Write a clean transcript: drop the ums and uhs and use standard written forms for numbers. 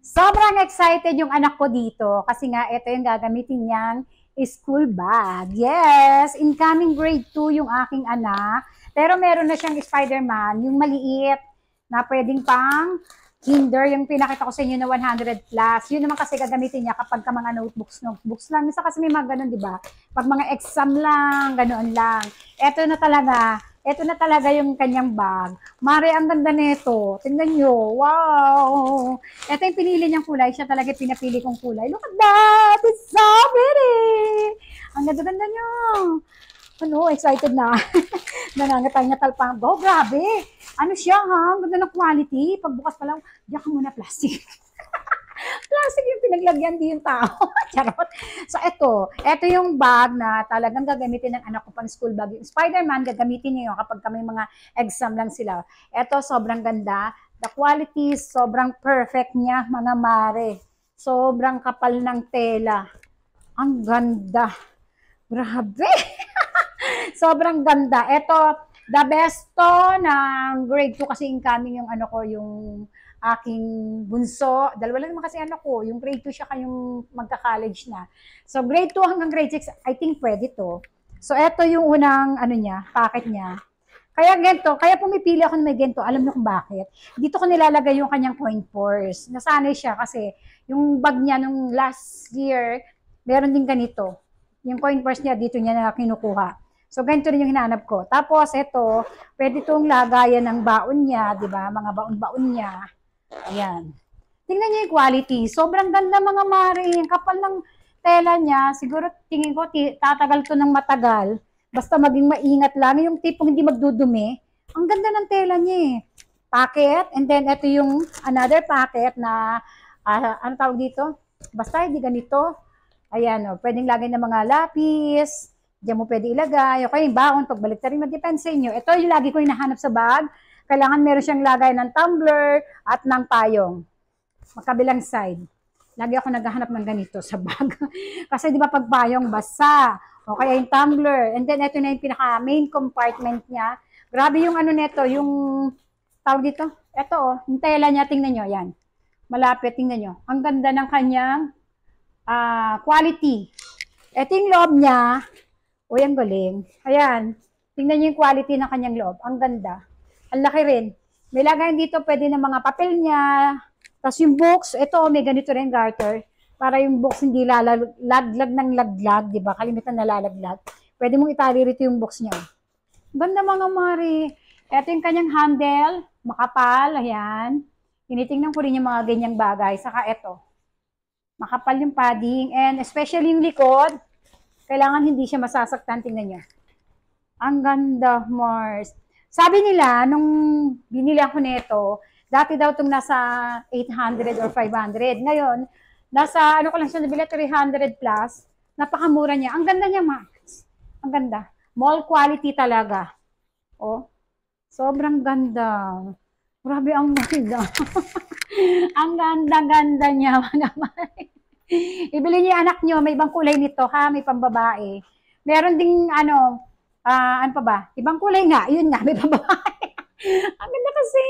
Sobrang excited yung anak ko dito kasi nga ito yung gagamitin niyang school bag. Yes, incoming grade 2 yung aking anak. Pero meron na siyang Spider-Man, yung maliit na pwedeng pang kinder, yung pinakita ko sa inyo na 100 plus. Yun naman kasi gagamitin niya kapag ka mga notebooks lang. Minsan kasi may mga ganun, di ba? Pag mga exam lang, ganoon lang. Ito na talaga yung kanyang bag. Mare, ang ganda nito. Tingnan nyo. Wow! Ito yung pinili niyang kulay. Siya talaga pinapili kong kulay. Look at that! It's so pretty! Ang ganda-ganda niyo. Ano, excited na. Nangangatal-ngatal pa. Oh, grabe. Ano siya ha? Ang ganda ng quality. Pagbukas pa lang, diyan ka muna plastic. Plastic yung pinaglagyan din yung tao. Charot. So, ito yung bag na talagang gagamitin ng anak ko pang school bag. Yung Spider-Man, gagamitin niyo yun kapag kami mga exam lang sila. Ito, sobrang ganda. The quality, sobrang perfect niya, mga mare. Sobrang kapal ng tela. Ang ganda. Grabe. Sobrang ganda. Ito, the best to ng grade 2 kasi incoming yung ano ko, yung aking bunso. Dalawa lang naman kasi ano ko, yung grade 2 siya kayong magka-college na. So grade 2 hanggang grade 6, I think pwede to. So ito yung unang ano niya, packet niya. Kaya gento, kaya pumipili ako ng may gento, alam niyo kung bakit. Dito ko nilalagay yung kanyang coin purse. Nasanay siya kasi yung bag niya nung last year, meron din ganito. Yung coin purse niya, dito niya na kinukuha. So, ganito rin yung hinanap ko. Tapos, ito, pwede itong lagayan ng baon niya, di ba? Mga baon-baon niya. Ayan. Tingnan niyo yung quality. Sobrang ganda mga mare. Ang kapal ng tela niya. Siguro, tingin ko, tatagal to ng matagal. Basta maging maingat lang. Yung tipong hindi magdudumi. Ang ganda ng tela niya eh. Packet. And then, ito yung another packet na, ano tawag dito? Basta, hindi ganito. Ayan, o. Pwedeng lagay ng mga lapis. Diyan mo pwede ilagay. Okay, yung baon, pagbalik na rin, mag-depend sa inyo. Ito yung lagi ko hinahanap sa bag. Kailangan meron siyang lagay ng tumbler at ng payong. Magkabilang side. Lagi ako naghahanap ng ganito sa bag. Kasi di ba pag payong, basa. O kaya yung tumbler. And then ito na yung pinaka main compartment niya. Grabe yung ano nito, yung tawag dito. Ito oh, yung tela niya, tingnan nyo, yan. Malapit, tingnan nyo. Ang ganda ng kanyang quality. Ito yung loob niya. Uy, ang galing. Ayan. Tingnan niyo yung quality ng kanyang loob. Ang ganda. Ang laki rin. May lagayan dito, pwede ng mga papel niya. Tapos yung books, ito, may ganito rin garter. Para yung books hindi laglag ng laglag, di ba? Kalimitan na lalaglag. Pwede mong itali rito yung books niya. Ganda mga mari. Ito yung kanyang handle. Makapal. Ayan. Tinitingnan ko rin yung mga ganyang bagay. Saka ito. Makapal yung padding. And especially yung likod. Kailangan hindi siya masasaktan. Tingnan niyo. Ang ganda, Mars. Sabi nila, nung binili ako nito, dati daw itong nasa 800 or 500. Ngayon, nasa, ano ko lang siya nabili, 300 plus. Napakamura niya. Ang ganda niya, Mars. Ang ganda. Mall quality talaga. Oh, sobrang ganda. Grabe, ang ganda. Ang ganda-ganda niya, mga Mars. Ibili niyo yung anak niyo, may ibang kulay nito ha, may pambabae. Meron ding ano, ano pa ba? Ibang kulay nga, yun nga, may pambabae. Ang ganda kasi.